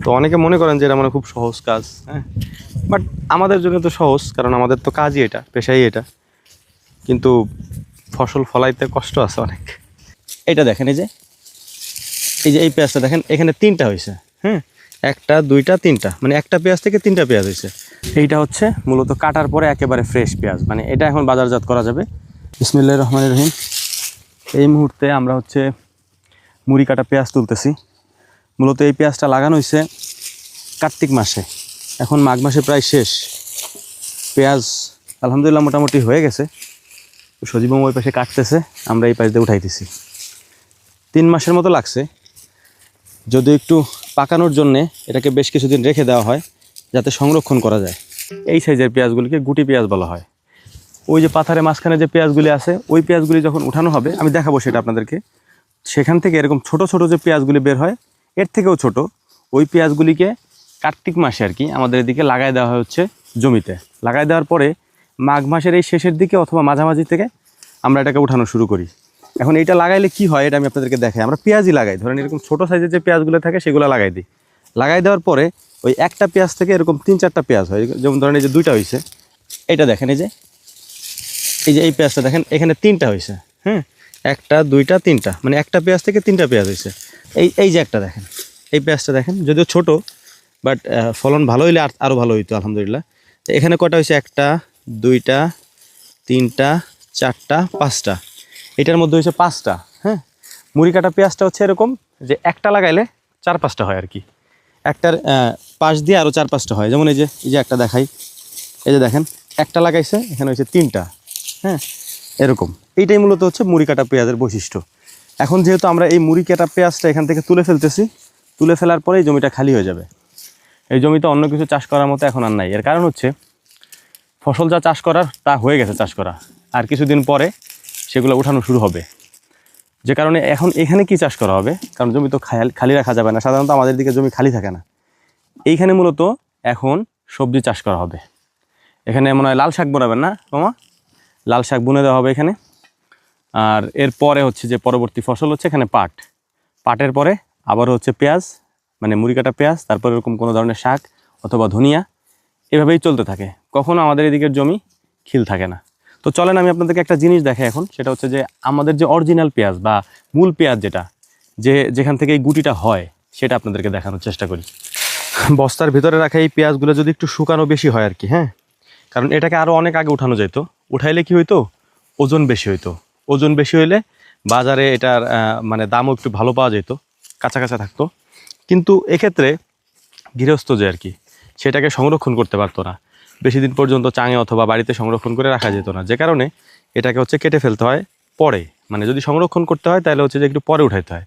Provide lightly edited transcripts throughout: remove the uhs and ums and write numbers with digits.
তো অনেকে মনে করেন যে এটা মানে খুব সহজ কাজ, হ্যাঁ, বাট আমাদের জন্য তো সহজ, কারণ আমাদের তো কাজই এটা, পেশাই এটা। কিন্তু ফসল ফলাইতে কষ্ট আছে অনেক। এটা দেখেন, এই যে এই পেঁয়াজটা দেখেন, এখানে তিনটা হয়েছে। হ্যাঁ, একটা দুইটা তিনটা, মানে একটা পেঁয়াজ থেকে তিনটা পেঁয়াজ হয়েছে। এইটা হচ্ছে মূলত কাটার পরে একেবারে ফ্রেশ পেঁয়াজ, মানে এটা এখন বাজারজাত করা যাবে। বিসমিল্লাহির রহমানির রহিম। এই মুহূর্তে আমরা হচ্ছে মুড়ি কাটা পেঁয়াজ তুলতেছি। মূলত এই পেঁয়াজটা লাগানো হয়েছে কার্তিক মাসে, এখন মাঘ মাসে প্রায় শেষ। পেঁয়াজ আলহামদুলিল্লাহ মোটামুটি হয়ে গেছে। সজীব ওই পাশে কাটতেছে, আমরা এই পাশ দিয়ে উঠাইতেছি। 3 মাসের মতো লাগছে, যদি একটু পাকানোর জন্যে এটাকে বেশ কিছুদিন রেখে দেওয়া হয় যাতে সংরক্ষণ করা যায়। এই সাইজের পেঁয়াজগুলিকে গুটি পেঁয়াজ বলা হয়। ওই যে পাথারের মাঝখানে যে পেঁয়াজগুলি আছে, ওই পেঁয়াজগুলি যখন উঠানো হবে, আমি দেখাবো সেটা আপনাদেরকে। সেখান থেকে এরকম ছোট ছোট যে পেঁয়াজগুলি বের হয়, এর থেকেও ছোট, ওই পেঁয়াজগুলিকে কার্তিক মাসে আর কি আমাদের এদিকে লাগাই দেওয়া হয় হচ্ছে জমিতে। লাগাই দেওয়ার পরে মাঘ মাসের এই শেষের দিকে অথবা মাঝামাঝি থেকে আমরা এটাকে উঠানো শুরু করি। এখন এইটা লাগাইলে কি হয় এটা আমি আপনাদেরকে দেখাই। আমরা পেঁয়াজই লাগাই, ধরেন এরকম ছোটো সাইজের যে পেঁয়াজগুলো থাকে সেগুলো লাগাই দিই। লাগাই দেওয়ার পরে ওই একটা পেঁয়াজ থেকে এরকম 3-4টা পেঁয়াজ হয়। যেমন ধরেন এই যে 2টা হয়েছে, এইটা দেখেন, এই পেঁয়াজটা দেখেন, এখানে 3টা হয়েছে। হ্যাঁ, 1 2 3টা, মানে একটা পেঁয়াজ থেকে 3টা পেঁয়াজ হয়েছে। এই যে একটা দেখেন, এই পেঁয়াজটা দেখেন, যদিও ছোট, বাট ফলন ভালো হইলে আরও ভালো হইতো আলহামদুলিল্লাহ। এখানে কটা হয়েছে? 1 2 3 4 5টা, এটার মধ্যে হয়েছে 5টা। হ্যাঁ, মুড়ি কাটা পেঁয়াজটা হচ্ছে এরকম যে একটা লাগাইলে 4-5টা হয় আর কি। একটার পাশ দিয়ে আরও 4-5টা হয়। যেমন এই যে একটা দেখাই, এই যে দেখেন, একটা লাগাইছে, এখানে হয়েছে 3টা। হ্যাঁ, এরকম। এইটাই মূলত হচ্ছে মুড়ি কাটা পেঁয়াজের বৈশিষ্ট্য। এখন যেহেতু আমরা এই মুড়ি কাটা পেঁয়াজটা এখান থেকে তুলে ফেলতেছি, তুলে ফেলার পরে এই জমিটা খালি হয়ে যাবে। এই জমিতে অন্য কিছু চাষ করার মতো এখন আর নাই। এর কারণ হচ্ছে ফসল যা চাষ করার তা হয়ে গেছে চাষ করা, আর কিছুদিন পরে সেগুলো উঠানো শুরু হবে। যে কারণে এখন এখানে কি চাষ করা হবে, কারণ জমি তো খালি রাখা যাবে না। সাধারণত আমাদের দিকে জমি খালি থাকে না। এইখানে মূলত এখন সবজি চাষ করা হবে। এখানে মনে হয় লাল শাক বোনাবেন না মামা? লাল শাক বুনে দেওয়া হবে এখানে। আর এরপরে হচ্ছে যে পরবর্তী ফসল হচ্ছে এখানে পাটের পরে আবার হচ্ছে পেঁয়াজ, মানে মুড়ি কাটা পেঁয়াজ, তারপর এরকম কোনো ধরনের শাক অথবা ধনিয়া, এভাবেই চলতে থাকে। কখনো আমাদের এদিকের জমি খিল থাকে না। তো চলেন আমি আপনাদেরকে একটা জিনিস দেখাই এখন, সেটা হচ্ছে যে আমাদের যে অরিজিনাল পেঁয়াজ বা মূল পেঁয়াজ যেখান থেকে এই গুটিটা হয়, সেটা আপনাদেরকে দেখানোর চেষ্টা করি। বস্তার ভিতরে রাখা এই পেঁয়াজগুলো যদি একটু শুকানো বেশি হয় আর কি, হ্যাঁ, কারণ এটাকে আরও অনেক আগে উঠানো যেত। উঠাইলে কি হইতো, ওজন বেশি হইতো। ওজন বেশি হইলে বাজারে এটার মানে দামও একটু ভালো পাওয়া যেত, কাঁচা কাঁচা থাকতো। কিন্তু এক্ষেত্রে গৃহস্থ যে আর কি, সেটাকে সংরক্ষণ করতে পারতো না বেশি দিন পর্যন্ত, চাঙে অথবা বাড়িতে সংরক্ষণ করে রাখা যেত না। যে কারণে এটাকে হচ্ছে কেটে ফেলতে হয় পরে। মানে যদি সংরক্ষণ করতে হয় তাহলে হচ্ছে যে একটু পরে উঠাইতে হয়,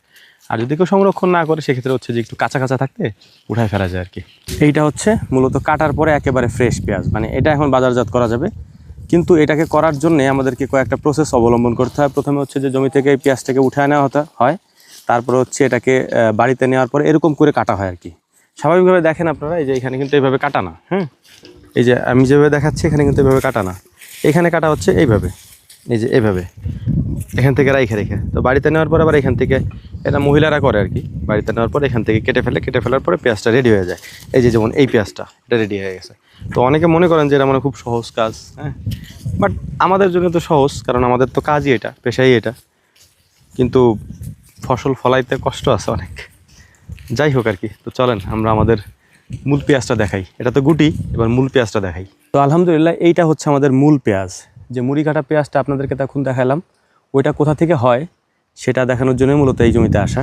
আর যদি কেউ সংরক্ষণ না করে সেক্ষেত্রে হচ্ছে যে একটু কাঁচা কাঁচা থাকতে উঠায় ফেলা যায় আর কি। এইটা হচ্ছে মূলত কাটার পরে একেবারে ফ্রেশ পেঁয়াজ, মানে এটা এখন বাজারজাত করা যাবে। কিন্তু এটাকে করার জন্যে আমাদেরকে কয়েকটা প্রসেস অবলম্বন করতে হয়। প্রথমে হচ্ছে যে জমি থেকে এই পেঁয়াজটাকে উঠায় নেওয়া হয়, তারপরে হচ্ছে এটাকে বাড়িতে নেওয়ার পরে এরকম করে কাটা হয় আর কি। স্বাভাবিকভাবে দেখেন আপনারা, এই যে এখানে কিন্তু এইভাবে কাটা না। হ্যাঁ, এই যে আমি যেভাবে দেখাচ্ছি এখানে কিন্তু এইভাবে কাটা না, এখানে কাটা হচ্ছে এইভাবে, এই যে এইভাবে এখান থেকে রেখে। তো বাড়িতে নেওয়ার পর আবার এখান থেকে, এটা মহিলারা করে আর কি, বাড়িতে নেওয়ার পর এখান থেকে কেটে ফেলার পরে পেঁয়াজটা রেডি হয়ে যায়। এই যে যেমন এই পেঁয়াজটা, এটা রেডি হয়ে গেছে। তো অনেকে মনে করেন যে এটা মানে খুব সহজ কাজ, হ্যাঁ, বাট আমাদের জন্য তো সহজ, কারণ আমাদের তো কাজই এটা, পেশাই এটা। কিন্তু ফসল ফলাইতে কষ্ট আছে অনেক। যাই হোক আর কি। তো চলেন আমরা আমাদের মূল পেঁয়াজটা দেখাই। এটা তো গুটি, এবার মূল পেঁয়াজটা দেখাই। তো আলহামদুলিল্লাহ এইটা হচ্ছে আমাদের মূল পেঁয়াজ। যে মুড়ি কাটা পেঁয়াজটা আপনাদেরকে তখন দেখালাম, ওইটা কোথা থেকে হয় সেটা দেখানোর জন্য মূলত এই জমিতে আসা।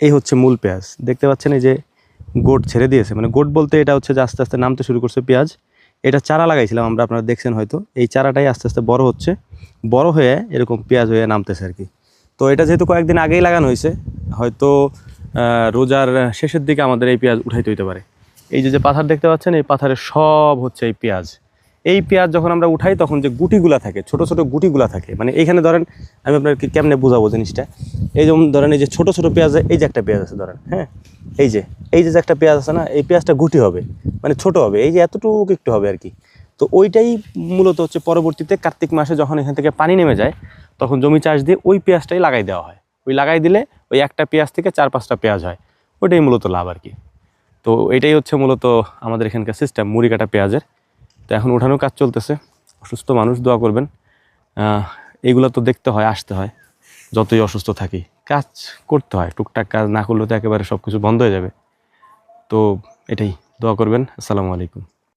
এই হচ্ছে মূল পেঁয়াজ, দেখতে পাচ্ছেন এই যে গোট ছেড়ে দিয়েছে, মানে গোট বলতে এটা হচ্ছে যে আস্তে আস্তে নামতে শুরু করছে পেঁয়াজ। এটা চারা লাগাইছিলাম আমরা, আপনারা দেখছেন হয়তো। এই চারাটাই আস্তে আস্তে বড় হচ্ছে, বড় হয়ে এরকম পেঁয়াজ হয়ে নামতেছে আর কি। তো এটা যেহেতু কয়েকদিন আগেই লাগানো হয়েছে, হয়তো রোজার শেষের দিকে আমাদের এই পেঁয়াজ উঠাইতে হইতে পারে। এই যে পাথার দেখতে পাচ্ছেন, এই পাথারে সব হচ্ছে এই পেঁয়াজ। এই পেঁয়াজ যখন আমরা উঠাই তখন যে গুটিগুলা থাকে, ছোট ছোট গুটিগুলা থাকে, মানে এইখানে ধরেন আমি আপনাকে কেমনে বোঝাবো জিনিসটা। এই যেমন ধরেন এই যে ছোট ছোট পেঁয়াজ, এই যে একটা পেঁয়াজ আছে ধরেন, হ্যাঁ, এই যে একটা পেঁয়াজ আছে না, এই পেঁয়াজটা গুটি হবে, মানে ছোট হবে, এই যে এতটুকু একটু হবে আর কি। তো ওইটাই মূলত হচ্ছে পরবর্তীতে কার্তিক মাসে যখন এখান থেকে পানি নেমে যায়, তখন জমি চাষ দিয়ে ওই পেঁয়াজটাই লাগাই দেওয়া হয়। ওই লাগাই দিলে ওই একটা পেঁয়াজ থেকে 4-5টা পেঁয়াজ হয়, ওইটাই মূলত লাভ আর কি। তো এটাই হচ্ছে মূলত আমাদের এখানকার সিস্টেম মুড়ি কাটা পেঁয়াজের। তো এখন উঠানোর কাজ চলতেছে। অসুস্থ মানুষ দোয়া করবেন। এইগুলো তো দেখতে হয়, আসতে হয়, যতই অসুস্থ থাকি কাজ করতে হয়। টুকটাক কাজ না করলে তো একেবারে সব কিছু বন্ধ হয়ে যাবে। তো এটাই, দোয়া করবেন। আসসালামু আলাইকুম।